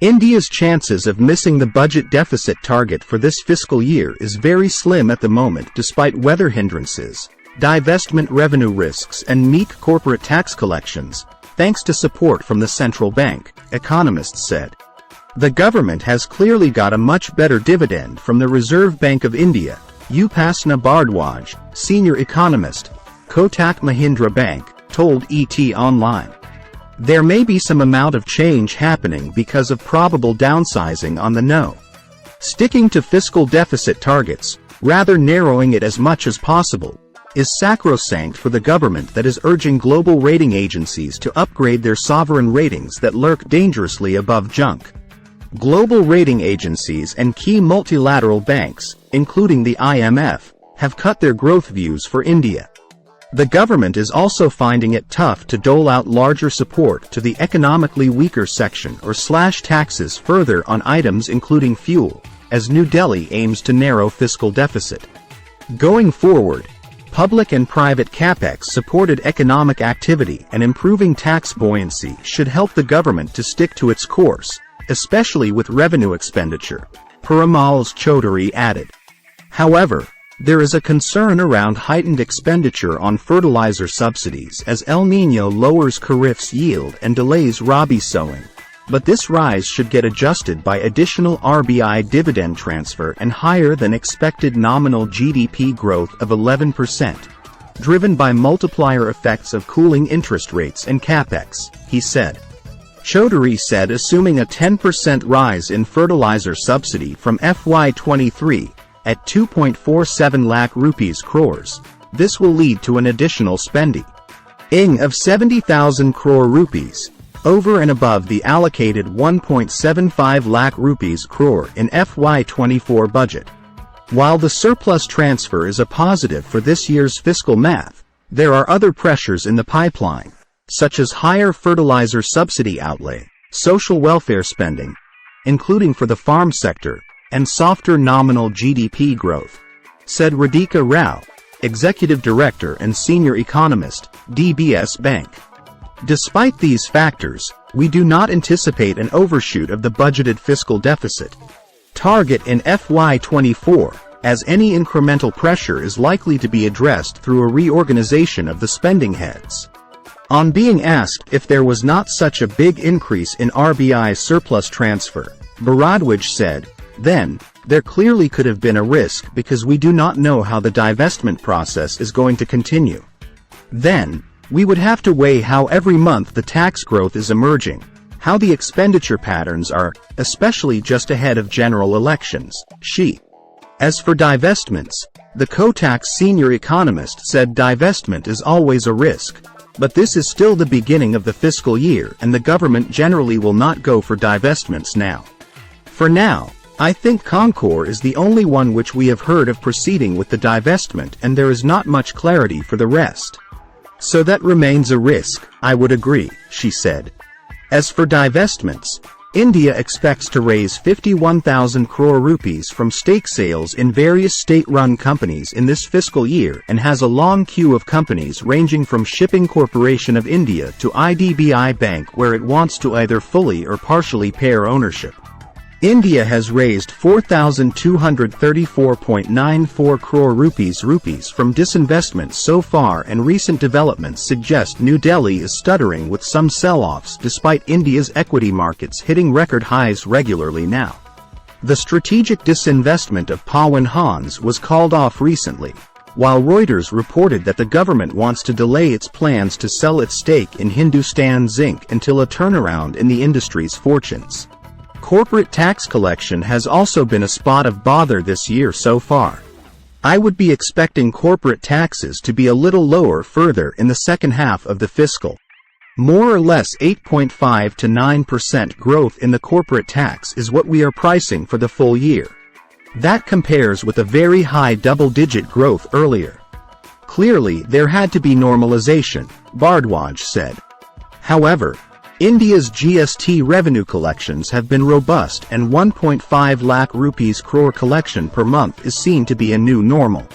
India's chances of missing the budget deficit target for this fiscal year is very slim at the moment despite weather hindrances, divestment revenue risks and meek corporate tax collections, thanks to support from the central bank, economists said. The government has clearly got a much better dividend from the Reserve Bank of India, Upasana Bhardwaj, senior economist, Kotak Mahindra Bank, told ET Online. There may be some amount of change happening because of probable downsizing on the no. Sticking to fiscal deficit targets, rather narrowing it as much as possible, is sacrosanct for the government that is urging global rating agencies to upgrade their sovereign ratings that lurk dangerously above junk. Global rating agencies and key multilateral banks, including the IMF, have cut their growth views for India. The government is also finding it tough to dole out larger support to the economically weaker section or slash taxes further on items including fuel, as New Delhi aims to narrow fiscal deficit. Going forward, public and private capex-supported economic activity and improving tax buoyancy should help the government to stick to its course, especially with revenue expenditure, Parimal Chaudhary added. However, there is a concern around heightened expenditure on fertilizer subsidies as El Niño lowers Kharif's yield and delays Rabi sowing, but this rise should get adjusted by additional RBI dividend transfer and higher than expected nominal GDP growth of 11%, driven by multiplier effects of cooling interest rates and capex, he said. Chaudhary said assuming a 10% rise in fertilizer subsidy from FY23, at 2.47 lakh rupees crores, this will lead to an additional spending of 70,000 crore rupees, over and above the allocated 1.75 lakh rupees crore in FY24 budget. While the surplus transfer is a positive for this year's fiscal math, there are other pressures in the pipeline, such as higher fertilizer subsidy outlay, social welfare spending, including for the farm sector, and softer nominal GDP growth, said Radhika Rao, executive director and senior economist, DBS Bank. Despite these factors, we do not anticipate an overshoot of the budgeted fiscal deficit target in FY24, as any incremental pressure is likely to be addressed through a reorganization of the spending heads. On being asked if there was not such a big increase in RBI surplus transfer, Bharadwaj said, then, there clearly could have been a risk because we do not know how the divestment process is going to continue. Then, we would have to weigh how every month the tax growth is emerging, how the expenditure patterns are, especially just ahead of general elections, she. As for divestments, the Kotak senior economist said divestment is always a risk, but this is still the beginning of the fiscal year and the government generally will not go for divestments now. For now, I think Concor is the only one which we have heard of proceeding with the divestment and there is not much clarity for the rest. So that remains a risk, I would agree, she said. As for divestments, India expects to raise 51,000 crore rupees from stake sales in various state-run companies in this fiscal year and has a long queue of companies ranging from Shipping Corporation of India to IDBI Bank where it wants to either fully or partially pair ownership. India has raised 4,234.94 crore rupees from disinvestment so far and recent developments suggest New Delhi is stuttering with some sell-offs despite India's equity markets hitting record highs regularly now. The strategic disinvestment of Pawan Hans was called off recently, while Reuters reported that the government wants to delay its plans to sell its stake in Hindustan Zinc until a turnaround in the industry's fortunes. Corporate tax collection has also been a spot of bother this year so far. I would be expecting corporate taxes to be a little lower further in the second half of the fiscal. More or less 8.5 to 9% growth in the corporate tax is what we are pricing for the full year. That compares with a very high double-digit growth earlier. Clearly, there had to be normalization, Bhardwaj said. However, India's GST revenue collections have been robust and 1.5 lakh rupees crore collection per month is seen to be a new normal.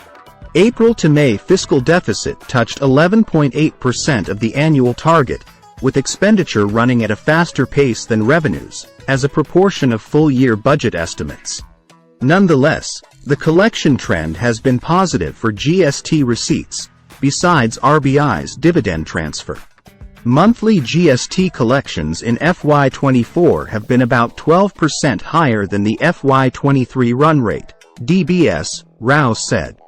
April to May fiscal deficit touched 11.8% of the annual target, with expenditure running at a faster pace than revenues, as a proportion of full-year budget estimates. Nonetheless, the collection trend has been positive for GST receipts, besides RBI's dividend transfer. Monthly GST collections in FY24 have been about 12% higher than the FY23 run rate, DBS, Rao said.